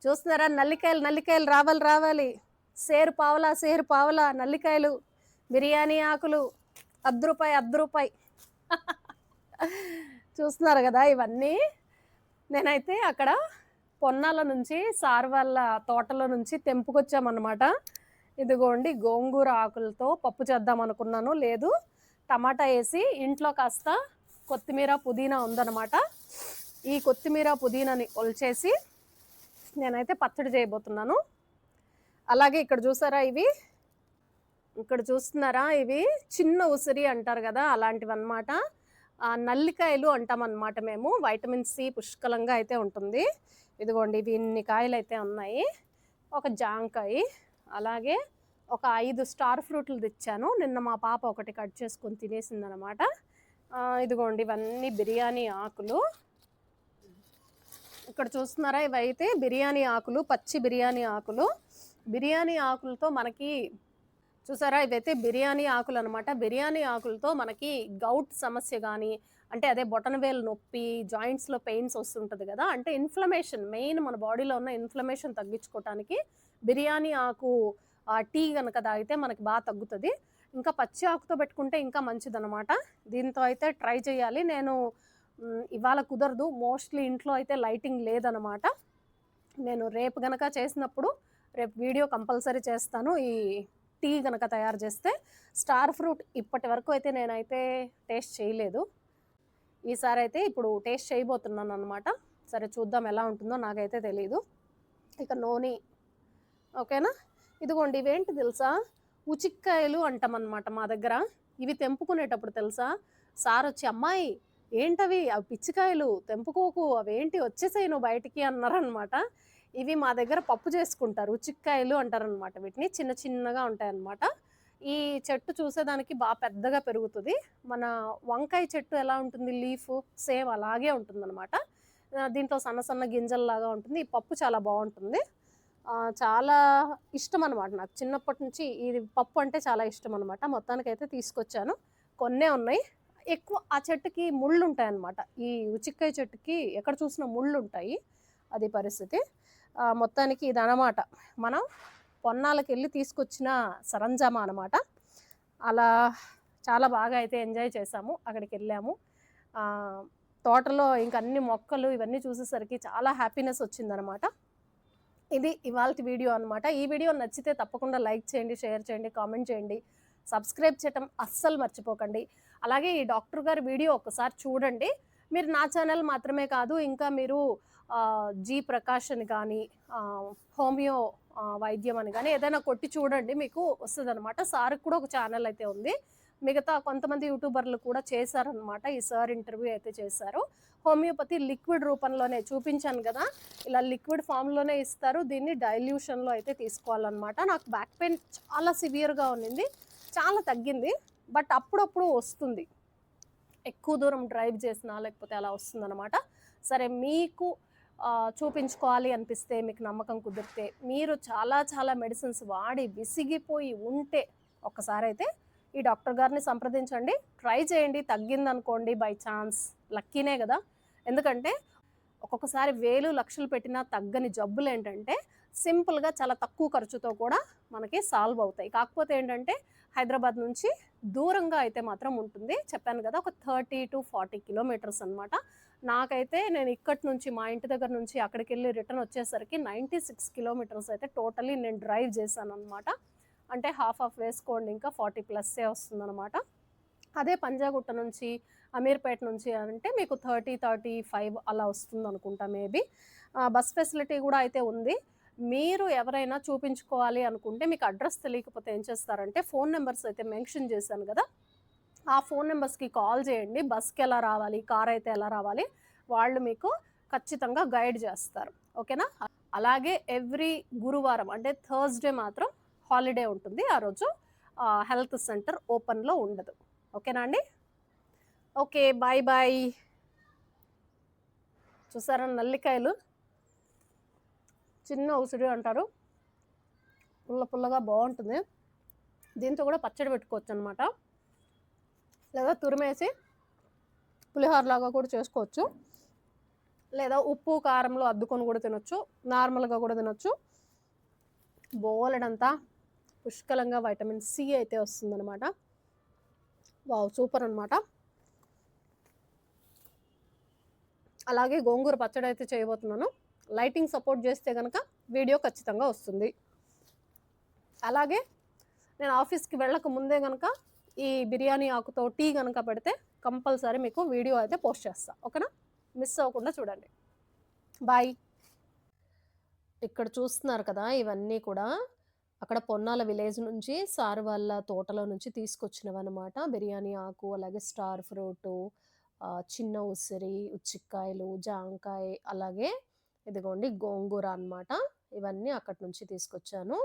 చూస్తున్నారా? నల్లికాయలు నల్లికాయలు రావాలి రావాలి. సేరు పావలా నల్లికాయలు, బిర్యానీ ఆకులు రూ. 1 చూస్తున్నారు గదా! ఇవన్నీ. నేనైతే అక్కడ పొన్నాల నుంచి సార్ వాళ్ళ తోటలో నుంచి తెంపుకొచ్చామన్నమాట. ఇదిగోండి గోంగూర ఆకులతో పప్పు చేద్దామనుకున్నాను. లేదు టమాటా ఏసి ఇంట్లో కాస్త కొత్తిమీర, పుదీనా ఉందన్నమాట. ఈ కొత్తిమీర, పుదీనాని ఒలిచేసి నేనైతే పచ్చడి చేయబోతున్నాను. అలాగే ఇక్కడ చూసారా ఇవి? ఇక్కడ చూస్తున్నారా? ఇవి చిన్న ఉసిరి అంటారు గదా! అలాంటివన్నమాట. నల్లికాయలు అంటామన్నమాట మేము. వైటమిన్ సి పుష్కలంగా అయితే ఉంటుంది. ఇదిగోండి ఇవి ఇన్ని కాయలైతే ఉన్నాయి. ఒక జాంకాయ, అలాగే ఒక 5 స్టార్ ఫ్రూట్లు తెచ్చాను. నిన్న మా పాప ఒకటి కట్ చేసుకొని తినేసిందనమాట. ఇదిగోండి ఇవన్నీ బిర్యానీ ఆకులు. ఇక్కడ చూస్తున్నారా? ఇవైతే బిర్యానీ ఆకులు, పచ్చి బిర్యానీ ఆకులు. బిర్యానీ ఆకులతో మనకి చూసారా? ఇవైతే బిర్యానీ ఆకులు అనమాట. బిర్యానీ ఆకులతో మనకి గౌట్ సమస్య కానీ, అంటే అదే బొటనవేలు నొప్పి, జాయింట్స్లో పెయిన్స్ వస్తుంటుంది కదా, అంటే ఇన్ఫ్లమేషన్, మెయిన్ మన బాడీలో ఉన్న ఇన్ఫ్లమేషన్ తగ్గించుకోవటానికి బిర్యానీ ఆకు టీ కనుక తాగితే మనకి బాగా తగ్గుతుంది. ఇంకా పచ్చి ఆకుతో పెట్టుకుంటే ఇంకా మంచిదనమాట. దీంతో అయితే ట్రై చేయాలి. నేను ఇవాళ కుదరదు, మోస్ట్లీ ఇంట్లో అయితే లైటింగ్ లేదనమాట. నేను రేపు గనక చేసినప్పుడు రేపు వీడియో కంపల్సరీ చేస్తాను. ఈ టీ కనుక తయారు చేస్తే స్టార్ ఫ్రూట్ ఇప్పటి వరకు అయితే నేనైతే టేస్ట్ చేయలేదు. ఈసారి అయితే ఇప్పుడు టేస్ట్ చేయబోతున్నాను అనమాట. సరే చూద్దాం ఎలా ఉంటుందో, నాకైతే తెలీదు. ఇక నూనె ఓకేనా. ఇదిగోండి ఇవేంటి తెలుసా? ఉచిక్కాయలు అంటామన్నమాట మా దగ్గర. ఇవి తెంపుకునేటప్పుడు తెలుసా సార్ వచ్చి, అమ్మాయి ఏంటవి, అవి పిచ్చికాయలు తెంపుకోకు, అవేంటి వచ్చేసాయి నువ్వు బయటికి అన్నారనమాట. ఇవి మా దగ్గర పప్పు చేసుకుంటారు, ఉచిక్కాయలు అంటారనమాట. వీటిని చిన్న చిన్నగా ఉంటాయన్నమాట. ఈ చెట్టు చూసేదానికి బాగా పెద్దగా పెరుగుతుంది. మన వంకాయ చెట్టు ఎలా ఉంటుంది లీఫ్, సేమ్ అలాగే ఉంటుందన్నమాట. దీంట్లో సన్న సన్న గింజల్లాగా ఉంటుంది. ఈ పప్పు చాలా బాగుంటుంది. చాలా ఇష్టం అనమాట నాకు. చిన్నప్పటి నుంచి ఇది పప్పు అంటే చాలా ఇష్టం అనమాట. మొత్తానికైతే తీసుకొచ్చాను. కొన్నే ఉన్నాయి. ఎక్కువ ఆ చెట్టుకి ముళ్ళు ఉంటాయన్నమాట. ఈ ఉచిక్కాయ చెట్టుకి ఎక్కడ చూసినా ముళ్ళు ఉంటాయి. అది పరిస్థితి. మొత్తానికి ఇది అనమాట మనం పొన్నాలకు వెళ్ళి తీసుకొచ్చిన సరంజామా అనమాట. అలా చాలా బాగా అయితే ఎంజాయ్ చేసాము. అక్కడికి వెళ్ళాము. తోటలో ఇంక అన్ని మొక్కలు ఇవన్నీ చూసేసరికి చాలా హ్యాపీనెస్ వచ్చిందనమాట. ఇది ఇవాల్టి వీడియో అనమాట. ఈ వీడియో నచ్చితే తప్పకుండా లైక్ చేయండి, షేర్ చేయండి, కామెంట్ చేయండి, సబ్స్క్రైబ్ చేయటం అస్సలు మర్చిపోకండి. అలాగే ఈ డాక్టర్ గారి వీడియో ఒకసారి చూడండి. మీరు నా ఛానల్ మాత్రమే కాదు, ఇంకా మీరు జీ ప్రకాష్ అని కానీ, హోమియో వైద్యం అని కానీ ఏదైనా కొట్టి చూడండి, మీకు వస్తుంది అనమాట. సార్కి కూడా ఒక ఛానల్ అయితే ఉంది. మిగతా కొంతమంది యూట్యూబర్లు కూడా చేశారనమాట. ఈ సార్ ఇంటర్వ్యూ అయితే చేశారు. హోమియోపతి లిక్విడ్ రూపంలోనే చూపించాను కదా, ఇలా లిక్విడ్ ఫామ్లోనే ఇస్తారు. దీన్ని డైల్యూషన్లో అయితే తీసుకోవాలన్నమాట. నాకు బ్యాక్ పెయిన్ చాలా సివియర్గా ఉన్నింది, చాలా తగ్గింది. బట్ అప్పుడప్పుడు వస్తుంది, ఎక్కువ దూరం డ్రైవ్ చేసినా లేకపోతే అలా వస్తుందన్నమాట. సరే మీకు చూపించుకోవాలి అనిపిస్తే, మీకు నమ్మకం కుదిరితే, మీరు చాలా చాలా మెడిసిన్స్ వాడి విసిగిపోయి ఉంటే ఒక్కసారి అయితే ఈ డాక్టర్ గారిని సంప్రదించండి. ట్రై చేయండి, తగ్గిందనుకోండి బై ఛాన్స్ లక్కీనే కదా. ఎందుకంటే ఒక్కొక్కసారి వేలు లక్షలు పెట్టినా తగ్గని జబ్బులు ఏంటంటే సింపుల్గా చాలా తక్కువ ఖర్చుతో కూడా మనకి సాల్వ్ అవుతాయి. కాకపోతే ఏంటంటే హైదరాబాద్ నుంచి దూరంగా అయితే మాత్రం ఉంటుంది. చెప్పాను కదా, ఒక 30 to 40 కిలోమీటర్స్ అనమాట. నాకైతే నేను ఇక్కడి నుంచి మా ఇంటి దగ్గర నుంచి అక్కడికి వెళ్ళి రిటర్న్ వచ్చేసరికి 96 కిలోమీటర్స్ అయితే టోటలీ నేను డ్రైవ్ చేశాను అనమాట. అంటే హాఫ్ వేసుకోండి, ఇంకా 40+ వస్తుందన్నమాట. అదే పంజాగుట్ట నుంచి, అమీర్పేట నుంచి అంటే మీకు 30-35 అలా వస్తుంది అనుకుంటా మేబీ. బస్ ఫెసిలిటీ కూడా అయితే ఉంది. మీరు ఎవరైనా చూపించుకోవాలి అనుకుంటే, మీకు అడ్రస్ తెలియకపోతే ఏం చేస్తారంటే, ఫోన్ నెంబర్స్ అయితే మెన్షన్ చేశాను కదా, ఆ ఫోన్ నెంబర్స్కి కాల్ చేయండి. బస్కి ఎలా రావాలి, కార్ అయితే ఎలా రావాలి, వాళ్ళు మీకు ఖచ్చితంగా గైడ్ చేస్తారు. ఓకేనా. అలాగే ఎవ్రీ గురువారం అంటే థర్స్డే మాత్రం హాలిడే ఉంటుంది. ఆ రోజు హెల్త్ సెంటర్ ఓపెన్లో ఉండదు. ఓకేనా అండి. Okay, bye bye. చూసారా నల్లికాయలు, చిన్న ఉసిరి అంటారు, పుల్ల పుల్లగా బాగుంటుంది. దీంతో కూడా పచ్చడి పెట్టుకోవచ్చు అనమాట, లేదా తురిమేసి పులిహోర లాగా కూడా చేసుకోవచ్చు. లేదా ఉప్పు, కారంలో అద్దుకొని కూడా తినొచ్చు. నార్మల్‌గా కూడా తినొచ్చు. బోలెడంత పుష్కలంగా వైటమిన్ సి అయితే వస్తుందనమాట. వావ్! సూపర్ అనమాట. అలాగే గోంగూర పచ్చడైతే చేయబోతున్నాను. లైటింగ్ సపోర్ట్ చేస్తే గనక వీడియో ఖచ్చితంగా వస్తుంది. అలాగే నేను ఆఫీస్‌కి వెళ్ళక ముందే గనక ఈ బిర్యానీ ఆకుతో టీ గనక పెడితే కంపల్సరీ మీకు వీడియో అయితే పోస్ట్ చేస్తా. ఓకేనా? మిస్ అవ్వకుండా చూడండి. బాయ్. ఇక్కడ చూస్తున్నారు కదా! ఇవన్నీ కూడా అక్కడ పొన్నాల విలేజ్ నుంచి సార్ వాళ్ళ తోటలో నుంచి తీసుకొచ్చినవనమాట. బిర్యానీ ఆకు, అలాగే స్టార్ ఫ్రూటు, చిన్న ఉసిరి, ఉచ్చిక్కాయలు, జాంకాయ, అలాగే ఇదిగోండి గోంగూర అనమాట. ఇవన్నీ అక్కడి నుంచి తీసుకొచ్చాను.